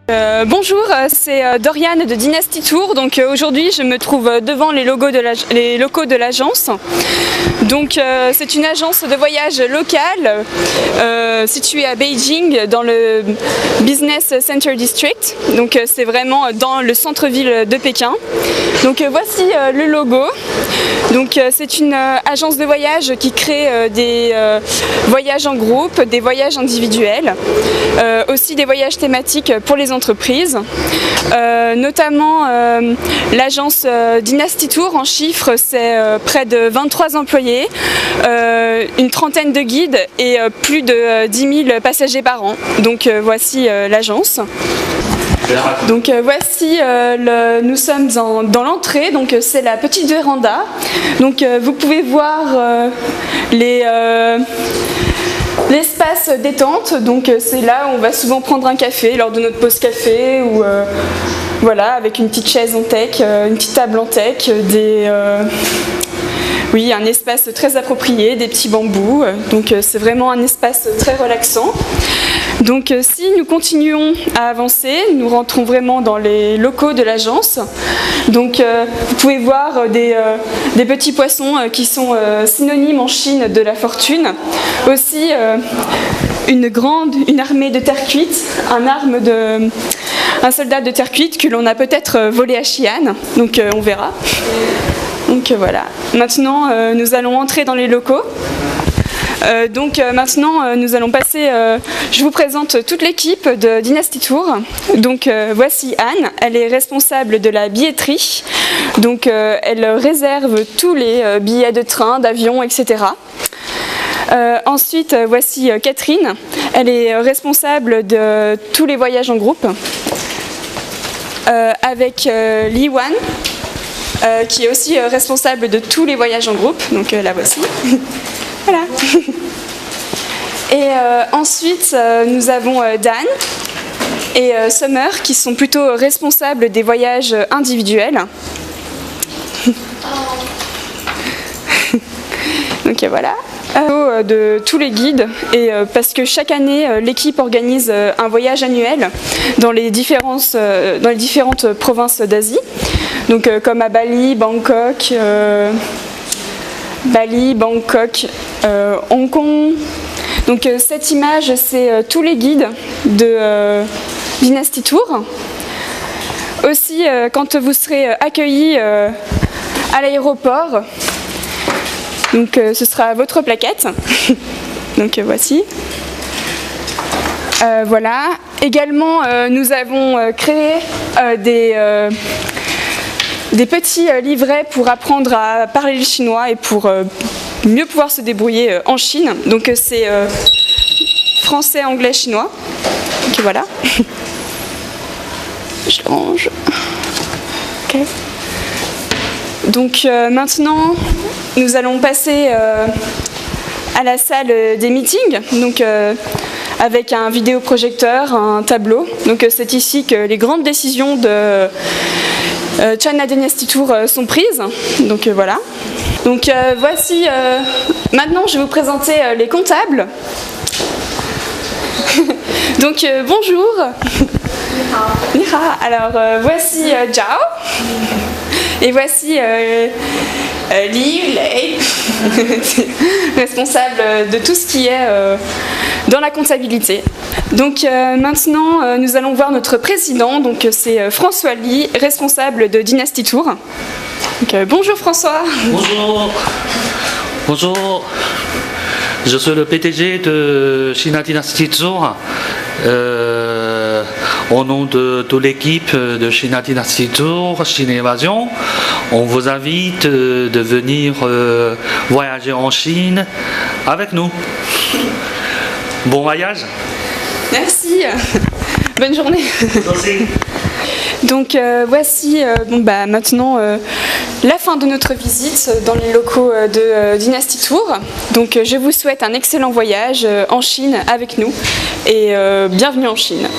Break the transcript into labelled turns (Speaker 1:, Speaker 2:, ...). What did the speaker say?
Speaker 1: Bonjour, c'est Doriane de Dynasty Tour. Donc aujourd'hui, je me trouve devant les locaux de l'agence. Donc c'est une agence de voyage locale située à Beijing dans le Business Center District. Donc c'est vraiment dans le centre-ville de Pékin. Donc voici le logo. Donc c'est une agence de voyage qui crée des voyages en groupe, des voyages individuels, aussi des voyages thématiques pour les entreprises, notamment l'agence Dynasty Tour. En chiffres, c'est près de 23 employés, une trentaine de guides et plus de 10 000 passagers par an. Donc voici l'agence. Donc voici, nous sommes dans l'entrée, donc c'est la petite véranda. Donc vous pouvez voir l'espace détente. Donc c'est là où on va souvent prendre un café lors de notre pause café ou voilà, avec une petite chaise en teck, une petite table en teck, oui, un espace très approprié, des petits bambous. Donc c'est vraiment un espace très relaxant. Donc si nous continuons à avancer, nous rentrons vraiment dans les locaux de l'agence. Donc vous pouvez voir des petits poissons qui sont synonymes en Chine de la fortune. Aussi une armée de terre cuite, un soldat de terre cuite que l'on a peut-être volé à Xi'an. Donc on verra. Donc voilà. Maintenant nous allons entrer dans les locaux. Maintenant nous allons passer, je vous présente toute l'équipe de Dynasty Tour. Donc voici Anne, elle est responsable de la billetterie. Donc elle réserve tous les billets de train, d'avion, etc. Ensuite voici Catherine, elle est responsable de tous les voyages en groupe. Avec Li Wan, qui est aussi responsable de tous les voyages en groupe. Donc la voici. Voilà. Et ensuite, nous avons Dan et Summer qui sont plutôt responsables des voyages individuels. Donc voilà. De tous les guides, et parce que chaque année l'équipe organise un voyage annuel dans les différentes provinces d'Asie, donc comme à Bali, Bangkok, Hong Kong. Donc cette image, c'est tous les guides de Dynasty Tour. Aussi, quand vous serez accueillis à l'aéroport, donc ce sera votre plaquette. Donc voici. Voilà. Également, nous avons créé des petits livrets pour apprendre à parler le chinois et pour mieux pouvoir se débrouiller en Chine. Donc c'est français, anglais, chinois. Donc voilà. Je le range. Ok. Donc maintenant, nous allons passer à la salle des meetings, donc avec un vidéoprojecteur, un tableau. Donc c'est ici que les grandes décisions de China Dynasty Tour sont prises. Donc voilà. Donc voici. Maintenant, je vais vous présenter les comptables. Donc bonjour. Ni hao. Alors voici Zhao. Et voici Li Lei, responsable de tout ce qui est dans la comptabilité. Donc maintenant, nous allons voir notre président. Donc c'est François Li, responsable de Dynasty Tour. Donc, bonjour François.
Speaker 2: Bonjour. Bonjour. Je suis le PDG de China Dynasty Tour. Au nom de toute l'équipe de China Dynasty Tour, Chine Évasion, on vous invite de venir voyager en Chine avec nous. Bon voyage.
Speaker 1: Merci. Bonne journée.
Speaker 2: Merci.
Speaker 1: Donc voici maintenant la fin de notre visite dans les locaux de Dynasty Tour. Donc je vous souhaite un excellent voyage en Chine avec nous et bienvenue en Chine.